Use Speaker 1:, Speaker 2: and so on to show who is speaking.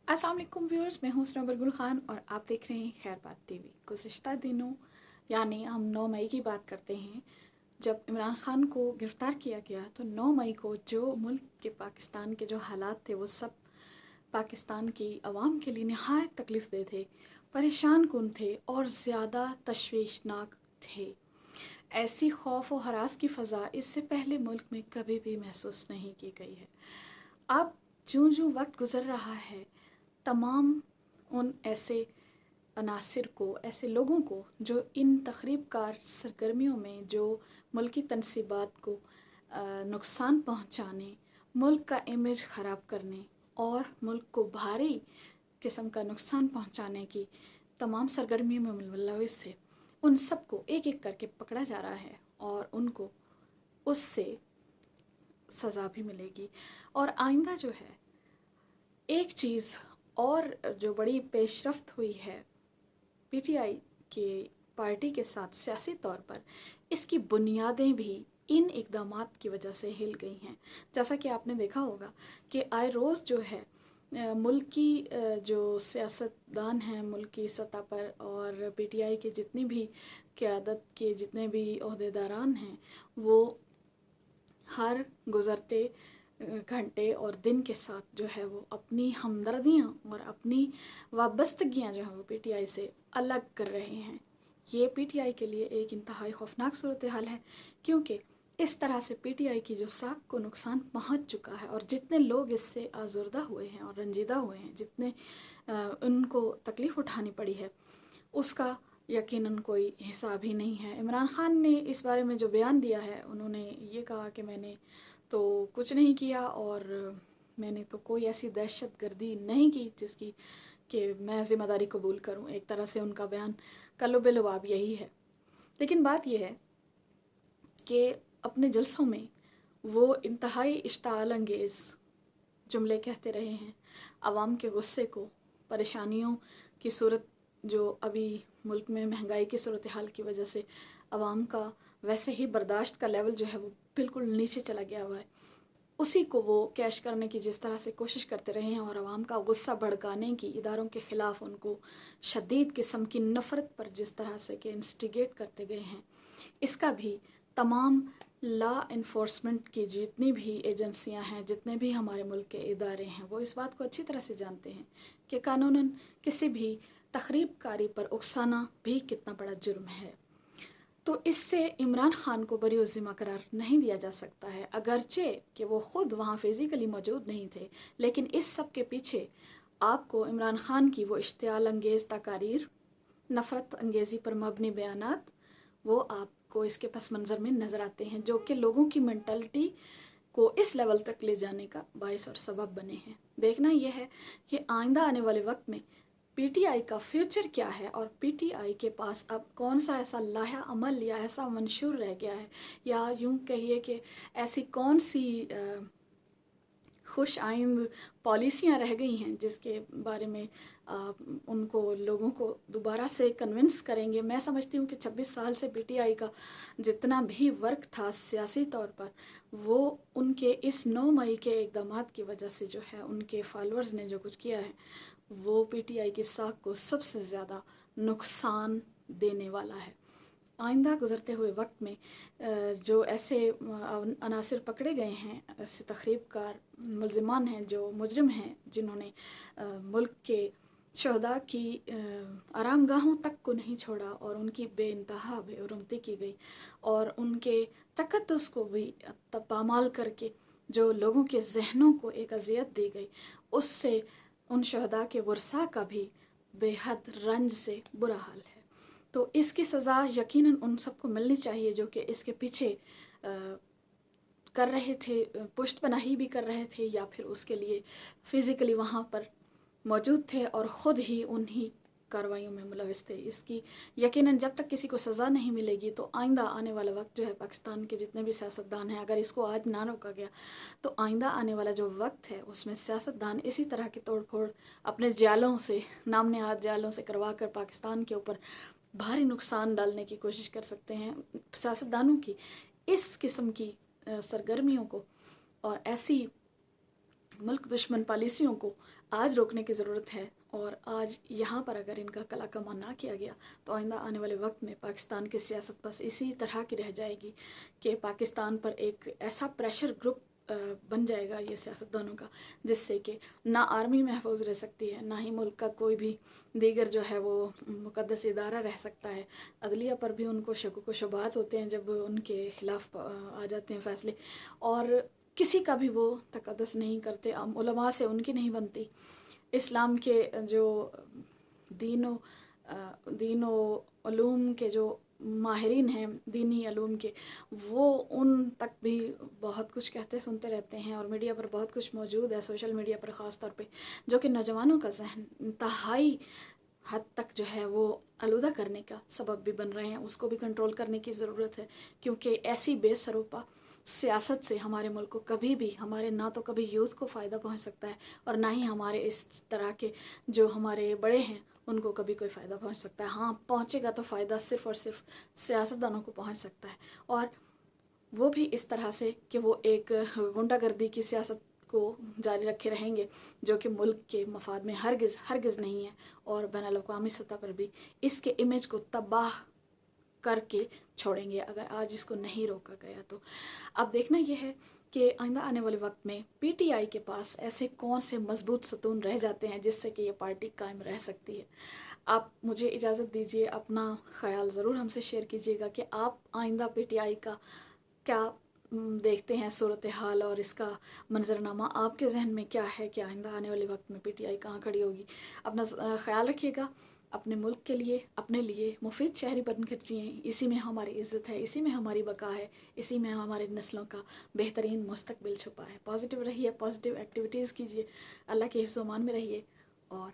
Speaker 1: अस्सलाम वालेकुम व्यूअर्स, मैं हूं सना बुलबुल खान और आप देख रहे हैं खैर बात टीवी। गुज़िश्ता दिनों यानी हम 9 मई की बात करते हैं, जब इमरान खान को गिरफ़्तार किया गया। तो 9 मई को जो मुल्क के पाकिस्तान के जो हालात थे वो सब पाकिस्तान की आवाम के लिए नहायत तकलीफ़ दे थे, परेशान कुन थे और ज़्यादा तशवीशनाक थे। ऐसी खौफ और हरास की फ़ज़ा इससे पहले मुल्क में कभी भी महसूस नहीं की गई है। अब जो वक्त गुज़र रहा है, तमाम उन ऐसे अनासिर को, ऐसे लोगों को जो इन तख़रीबकार सरगर्मियों में जो मुल्की तनसीबात को नुकसान पहुंचाने, मुल्क का इमेज ख़राब करने और मुल्क को भारी किस्म का नुकसान पहुंचाने की तमाम सरगर्मियों में मुलविस थे, उन सबको एक एक करके पकड़ा जा रहा है और उनको उससे सज़ा भी मिलेगी। और आइंदा जो है, एक चीज़ और जो बड़ी पेशरफ्त हुई है पीटीआई के पार्टी के साथ सियासी तौर पर, इसकी बुनियादें भी इन इक़दामात की वजह से हिल गई हैं। जैसा कि आपने देखा होगा कि आए रोज़ जो है मुल्की जो सियासतदान हैं मुल्की सतह पर और पीटीआई के जितनी भी क़यादत के जितने भी ओहदेदारान हैं, वो हर गुज़रते घंटे और दिन के साथ जो है वो अपनी हमदर्दियाँ और अपनी वाबस्तगियाँ जो हैं वो पीटीआई से अलग कर रहे हैं। ये पीटीआई के लिए एक इंतहाई खौफनाक सूरत हाल है, क्योंकि इस तरह से पीटीआई की जो साख को नुकसान पहुंच चुका है और जितने लोग इससे आज़ुर्दा हुए हैं और रंजीदा हुए हैं, जितने उनको तकलीफ़ उठानी पड़ी है, उसका यकीनन कोई हिसाब ही नहीं है। इमरान खान ने इस बारे में जो बयान दिया है, उन्होंने ये कहा कि मैंने तो कुछ नहीं किया और मैंने तो कोई ऐसी दहशत गर्दी नहीं की जिसकी कि मैं ज़िम्मेदारी कबूल करूं। एक तरह से उनका बयान कल्लो-बेलवाब यही है। लेकिन बात यह है कि अपने जलसों में वो इंतहाई इश्ताल अंगेज़ जुमले कहते रहे हैं। आवाम के गुस्से को, परेशानियों की सूरत जो अभी मुल्क में महंगाई की सूरत हाल की वजह से आवाम का वैसे ही बर्दाश्त का लेवल जो है वो बिल्कुल नीचे चला गया हुआ है, उसी को वो कैश करने की जिस तरह से कोशिश करते रहे हैं और आवाम का गुस्सा भड़काने की, इदारों के ख़िलाफ़ उनको शदीद किस्म की नफ़रत पर जिस तरह से कि इंस्टिगेट करते गए हैं, इसका भी तमाम लॉ इन्फोर्समेंट की जितनी भी एजेंसियां हैं, जितने भी हमारे मुल्क के इदारे हैं, वो इस बात को अच्छी तरह से जानते हैं कि कानूनन किसी भी तख़रीबकारी पर उकसाना भी कितना बड़ा जुर्म है। तो इससे इमरान खान को बरी ज़िम्मा करार नहीं दिया जा सकता है, अगरचे कि वो ख़ुद वहाँ फ़िज़िकली मौजूद नहीं थे। लेकिन इस सब के पीछे आपको इमरान खान की वो इश्तियाल अंगेज़ तकारीर, नफ़रत अंगेज़ी पर मबनी बयानात, वो आपको इसके पस मंज़र में नज़र आते हैं, जो कि लोगों की मेंटालिटी को इस लेवल तक ले जाने का बायस और सबब बने हैं। देखना यह है कि आइंदा आने वाले वक्त में पीटीआई का फ्यूचर क्या है और पीटीआई के पास अब कौन सा ऐसा लाया अमल या ऐसा मंशूर रह गया है, या यूं कहिए कि ऐसी कौन सी खुश आइंद पॉलिसियाँ रह गई हैं जिसके बारे में उनको लोगों को दोबारा से कन्विंस करेंगे। मैं समझती हूँ कि 26 साल से पीटीआई का जितना भी वर्क था सियासी तौर पर, वो उनके इस 9 मई के इक़दामात की वजह से जो है, उनके फॉलोअर्स ने जो कुछ किया है, वो पीटीआई की साख को सबसे ज़्यादा नुकसान देने वाला है। आइंदा गुज़रते हुए वक्त में जो ऐसे अनासिर पकड़े गए हैं, ऐसे तख़रीबकार मुलज़िमान हैं, जो मुजरिम हैं, जिन्होंने मुल्क के शहदा की आरामगाहों तक को नहीं छोड़ा और उनकी बेइंतहा बेरुमती की गई और उनके तकद्दुस को भी पामाल करके जो लोगों के जहनों को एक अजियत दी गई, उससे उन शहदा के वर्सा का भी बेहद रंज से बुरा हाल है। तो इसकी सज़ा यकीनन उन सबको मिलनी चाहिए जो कि इसके पीछे कर रहे थे, पुष्ट पनाही भी कर रहे थे या फिर उसके लिए फ़िज़िकली वहाँ पर मौजूद थे और ख़ुद ही उन्हीं कार्रवाइयों में मुलविस थे। इसकी यकीनन जब तक किसी को सज़ा नहीं मिलेगी, तो आइंदा आने वाला वक्त जो है, पाकिस्तान के जितने भी सियासतदान हैं, अगर इसको आज ना रोका गया तो आइंदा आने वाला जो वक्त है उसमें सियासतदान इसी तरह की तोड़ फोड़ अपने जालों से, नाम नहाद जालों से करवा कर पाकिस्तान के ऊपर भारी नुकसान डालने की कोशिश कर सकते हैं। सियासतदानों की इस किस्म की सरगर्मियों को और ऐसी ملک دشمن پالیسیوں کو آج روکنے کی ضرورت ہے، اور آج یہاں پر اگر ان کا کلا کما نہ کیا گیا تو آئندہ آنے والے وقت میں پاکستان کی سیاست بس اسی طرح کی رہ جائے گی کہ پاکستان پر ایک ایسا پریشر گروپ بن جائے گا یہ سیاستدانوں کا، جس سے کہ نہ آرمی محفوظ رہ سکتی ہے، نہ ہی ملک کا کوئی بھی دیگر جو ہے وہ مقدس ادارہ رہ سکتا ہے۔ عدلیہ پر بھی ان کو شکوک و شبہات ہوتے ہیں جب ان کے خلاف آ جاتے ہیں فیصلے، اور کسی کا بھی وہ تقدس نہیں کرتے، علماء سے ان کی نہیں بنتی۔ اسلام کے جو دین و علوم کے جو ماہرین ہیں دینی علوم کے، وہ ان تک بھی بہت کچھ کہتے سنتے رہتے ہیں، اور میڈیا پر بہت کچھ موجود ہے، سوشل میڈیا پر خاص طور پہ، جو کہ نوجوانوں کا ذہن انتہائی حد تک جو ہے وہ آلودہ کرنے کا سبب بھی بن رہے ہیں۔ اس کو بھی کنٹرول کرنے کی ضرورت ہے، کیونکہ ایسی بے سروپا سیاست سے ہمارے ملک کو کبھی بھی، ہمارے نہ تو کبھی یوتھ کو فائدہ پہنچ سکتا ہے، اور نہ ہی ہمارے اس طرح کے جو ہمارے بڑے ہیں ان کو کبھی کوئی فائدہ پہنچ سکتا ہے۔ ہاں پہنچے گا تو فائدہ صرف اور صرف سیاستدانوں کو پہنچ سکتا ہے، اور وہ بھی اس طرح سے کہ وہ ایک غنڈہ گردی کی سیاست کو جاری رکھے رہیں گے، جو کہ ملک کے مفاد میں ہرگز نہیں ہے، اور بین الاقوامی سطح پر بھی اس کے امیج کو تباہ کر کے چھوڑیں گے اگر آج اس کو نہیں روکا گیا تو۔ اب دیکھنا یہ ہے کہ آئندہ آنے والے وقت میں پی ٹی آئی کے پاس ایسے کون سے مضبوط ستون رہ جاتے ہیں جس سے کہ یہ پارٹی قائم رہ سکتی ہے۔ آپ مجھے اجازت دیجیے، اپنا خیال ضرور ہم سے شیئر کیجیے گا کہ آپ آئندہ پی ٹی آئی کا کیا دیکھتے ہیں صورتحال، اور اس کا منظرنامہ آپ کے ذہن میں کیا ہے کہ آئندہ آنے والے وقت میں پی ٹی آئی کہاں کھڑی ہوگی۔ اپنا خیال رکھیے گا، اپنے ملک کے لیے، اپنے لیے مفید شہری بن کر جئیں، اسی میں ہماری عزت ہے، اسی میں ہماری بقا ہے، اسی میں ہمارے نسلوں کا بہترین مستقبل چھپا ہے۔ پازیٹیو رہیے، پازیٹیو ایکٹیویٹیز کیجیے، اللہ کے حفظ و امان میں رہیے، اور